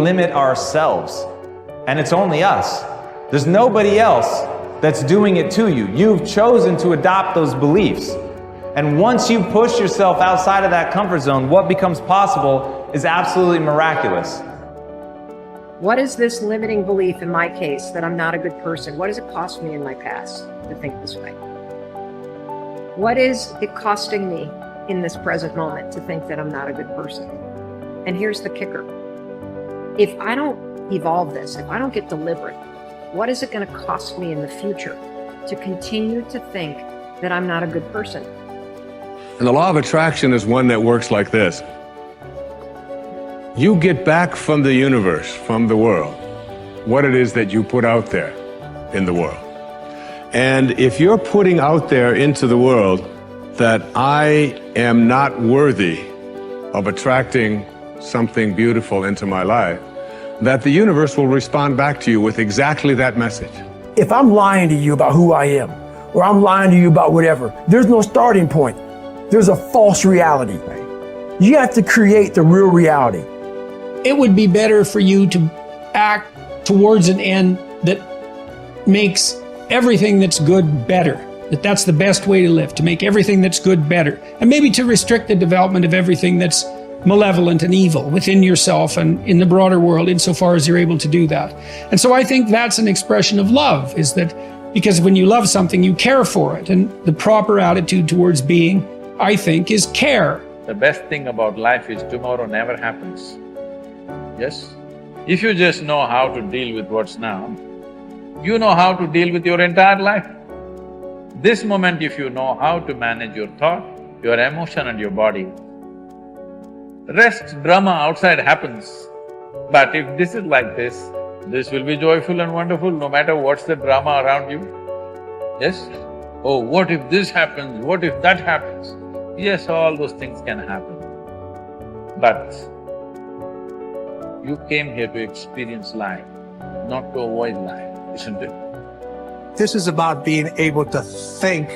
limit ourselves. And it's only us. There's nobody else that's doing it to you. You've chosen to adopt those beliefs. And once you push yourself outside of that comfort zone, what becomes possible is absolutely miraculous. What is this limiting belief in my case that I'm not a good person? What does it cost me in my past to think this way? What is it costing me in this present moment to think that I'm not a good person? And here's the kicker. If I don't evolve this, if I don't get deliberate, what is it going to cost me in the future to continue to think that I'm not a good person? And the law of attraction is one that works like this. You get back from the universe, from the world, what it is that you put out there in the world. And if you're putting out there into the world that I am not worthy of attracting something beautiful into my life, that the universe will respond back to you with exactly that message. If I'm lying to you about who I am, or I'm lying to you about whatever, there's no starting point. There's a false reality. You have to create the real reality. It would be better for you to act towards an end that makes everything that's good better. That's the best way to live, to make everything that's good better. And maybe to restrict the development of everything that's malevolent and evil within yourself and in the broader world, insofar as you're able to do that. And so I think that's an expression of love, is that because when you love something, you care for it. And the proper attitude towards being, I think, is care. The best thing about life is tomorrow never happens. Yes? If you just know how to deal with what's now, you know how to deal with your entire life. This moment, if you know how to manage your thought, your emotion and your body, rest drama outside happens. But if this is like this will be joyful and wonderful no matter what's the drama around you. Yes? Oh, what if this happens, what if that happens? Yes, all those things can happen. But you came here to experience life, not to avoid life, isn't it? This is about being able to think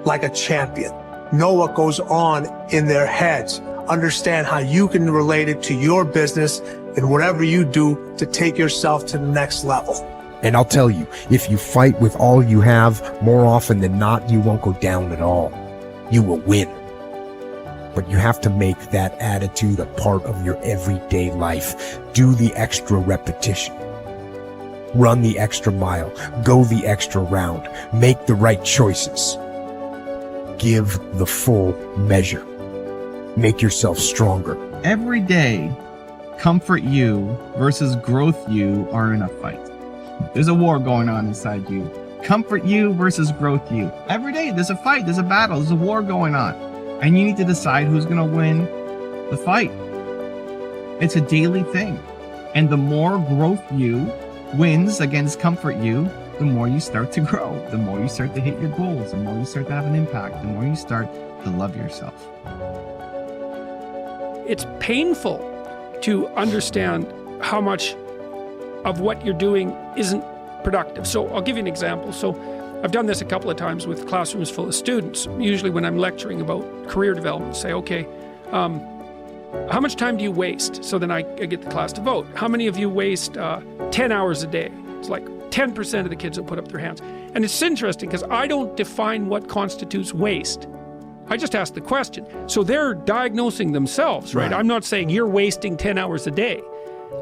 like a champion, know what goes on in their heads, understand how you can relate it to your business and whatever you do to take yourself to the next level. And I'll tell you, if you fight with all you have, more often than not, you won't go down at all. You will win. But you have to make that attitude a part of your everyday life. Do the extra repetition. Run the extra mile. Go the extra round. Make the right choices. Give the full measure. Make yourself stronger. Every day, comfort you versus growth you are in a fight. There's a war going on inside you. Comfort you versus growth you. Every day there's a fight, there's a battle, there's a war going on. And you need to decide who's gonna win the fight. It's a daily thing. And the more growth you wins against comfort you, the more you start to grow, the more you start to hit your goals, the more you start to have an impact, the more you start to love yourself. It's painful to understand how much of what you're doing isn't productive. So I'll give you an example. So I've done this a couple of times with classrooms full of students. Usually when I'm lecturing about career development, say, okay, how much time do you waste? So then I get the class to vote. How many of you waste 10 hours a day? It's like 10% of the kids will put up their hands. And it's interesting because I don't define what constitutes waste. I just ask the question. So they're diagnosing themselves, right? I'm not saying you're wasting 10 hours a day.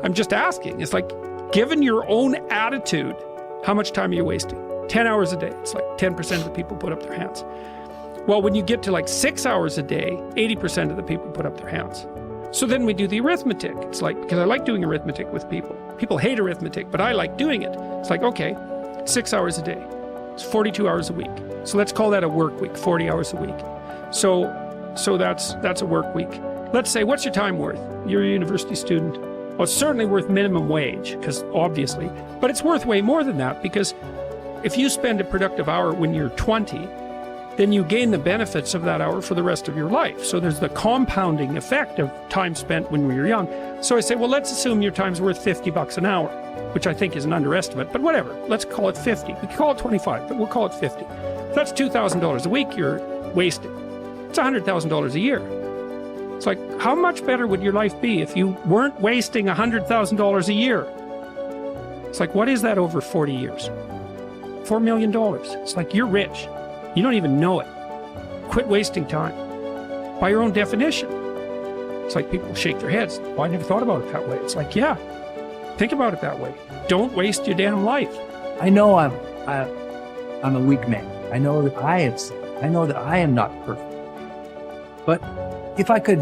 I'm just asking. It's like, given your own attitude, how much time are you wasting? 10 hours a day. It's like 10% of the people put up their hands. Well, when you get to like 6 hours a day, 80% of the people put up their hands. So then we do the arithmetic. It's like, because I like doing arithmetic with people. People hate arithmetic, but I like doing it. It's like, okay, 6 hours a day. It's 42 hours a week. So let's call that a work week, 40 hours a week. So that's a work week. Let's say, what's your time worth? You're a university student. Well, it's certainly worth minimum wage, because obviously, but it's worth way more than that, because if you spend a productive hour when you're 20, then you gain the benefits of that hour for the rest of your life. So there's the compounding effect of time spent when we were young. So I say, well, let's assume your time's worth $50 an hour, which I think is an underestimate, but whatever, let's call it 50. We can call it 25, but we'll call it 50. That's $2,000 a week you're wasting. It's $100,000 a year. It's like, how much better would your life be if you weren't wasting $100,000 a year? It's like, what is that over 40 years? $4 million. It's like, you're rich. You don't even know it. Quit wasting time. By your own definition. It's like people shake their heads. Well, I never thought about it that way. It's like, yeah, think about it that way. Don't waste your damn life. I know I'm a weak man. I know that I have sinned. I know that I am not perfect. But if I could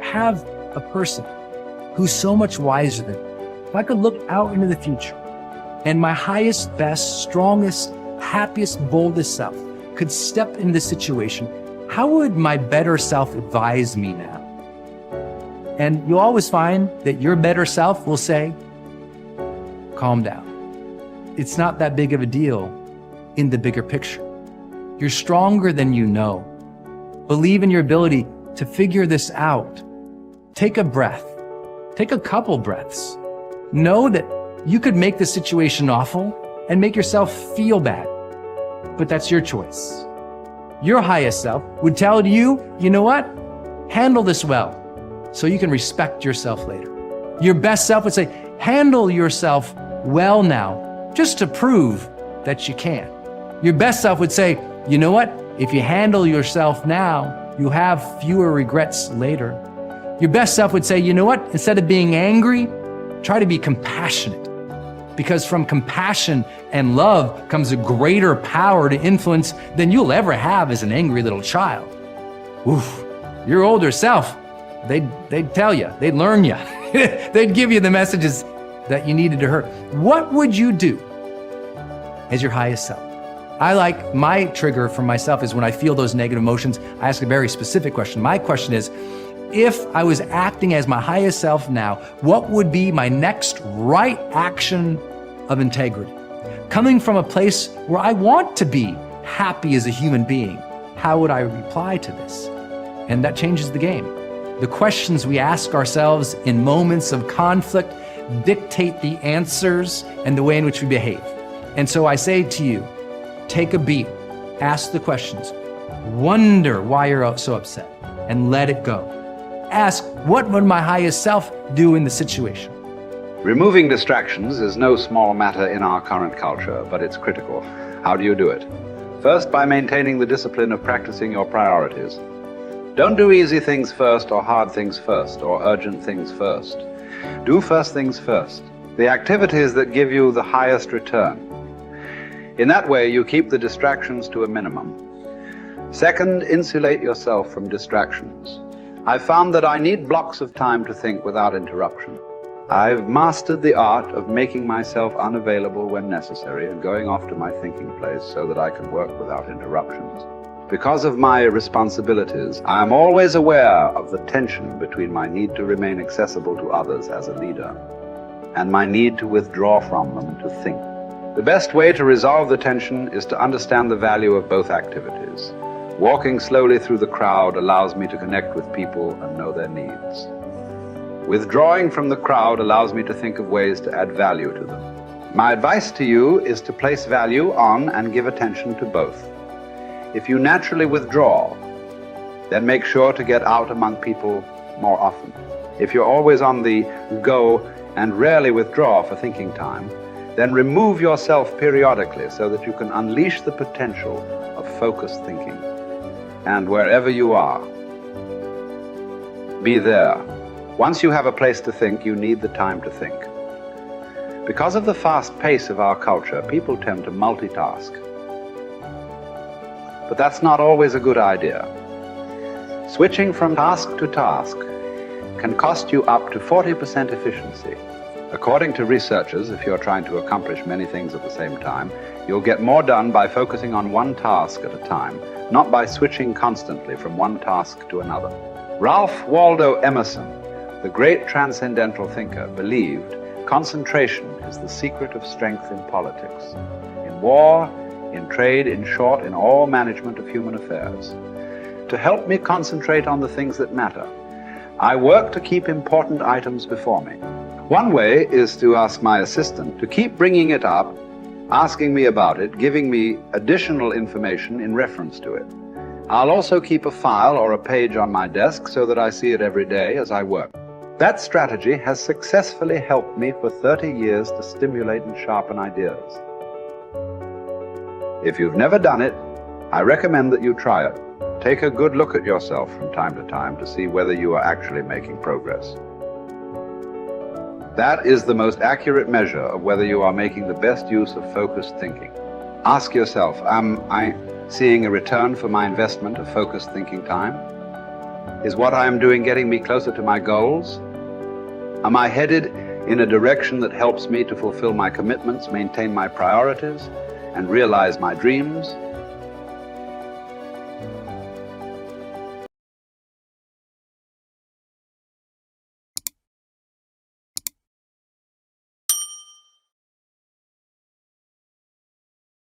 have a person who's so much wiser than me, if I could look out into the future and my highest, best, strongest, happiest, boldest self could step into the situation, how would my better self advise me now? And you'll always find that your better self will say, calm down. It's not that big of a deal in the bigger picture. You're stronger than you know. Believe in your ability to figure this out. Take a breath. Take a couple breaths. Know that you could make the situation awful and make yourself feel bad, but that's your choice. Your highest self would tell you, you know what? Handle this well so you can respect yourself later. Your best self would say, handle yourself well now, just to prove that you can. Your best self would say, you know what? If you handle yourself now, you'll have fewer regrets later. Your best self would say, you know what? Instead of being angry, try to be compassionate. Because from compassion and love comes a greater power to influence than you'll ever have as an angry little child. Oof, your older self, they'd tell you, they'd learn you. They'd give you the messages that you needed to hear. What would you do as your highest self? I like my trigger for myself is when I feel those negative emotions, I ask a very specific question. My question is, if I was acting as my highest self now, what would be my next right action of integrity? Coming from a place where I want to be happy as a human being, how would I reply to this? And that changes the game. The questions we ask ourselves in moments of conflict dictate the answers and the way in which we behave. And so I say to you, take a beat, ask the questions, wonder why you're so upset, and let it go. Ask, what would my highest self do in the situation? Removing distractions is no small matter in our current culture, but it's critical. How do you do it? First, by maintaining the discipline of practicing your priorities. Don't do easy things first, or hard things first, or urgent things first. Do first things first, the activities that give you the highest return. In that way, you keep the distractions to a minimum. Second, insulate yourself from distractions. I've found that I need blocks of time to think without interruption. I've mastered the art of making myself unavailable when necessary and going off to my thinking place so that I can work without interruptions. Because of my responsibilities, I am always aware of the tension between my need to remain accessible to others as a leader and my need to withdraw from them to think. The best way to resolve the tension is to understand the value of both activities. Walking slowly through the crowd allows me to connect with people and know their needs. Withdrawing from the crowd allows me to think of ways to add value to them. My advice to you is to place value on and give attention to both. If you naturally withdraw, then make sure to get out among people more often. If you're always on the go and rarely withdraw for thinking time, then remove yourself periodically so that you can unleash the potential of focused thinking. And wherever you are, be there. Once you have a place to think, you need the time to think. Because of the fast pace of our culture, people tend to multitask. But that's not always a good idea. Switching from task to task can cost you up to 40% efficiency. According to researchers, if you're trying to accomplish many things at the same time, you'll get more done by focusing on one task at a time, not by switching constantly from one task to another. Ralph Waldo Emerson, the great transcendental thinker, believed concentration is the secret of strength in politics, in war, in trade, in short, in all management of human affairs. To help me concentrate on the things that matter, I work to keep important items before me. One way is to ask my assistant to keep bringing it up, asking me about it, giving me additional information in reference to it. I'll also keep a file or a page on my desk so that I see it every day as I work. That strategy has successfully helped me for 30 years to stimulate and sharpen ideas. If you've never done it, I recommend that you try it. Take a good look at yourself from time to time to see whether you are actually making progress. That is the most accurate measure of whether you are making the best use of focused thinking. Ask yourself, am I seeing a return for my investment of focused thinking time? Is what I am doing getting me closer to my goals? Am I headed in a direction that helps me to fulfill my commitments, maintain my priorities, and realize my dreams?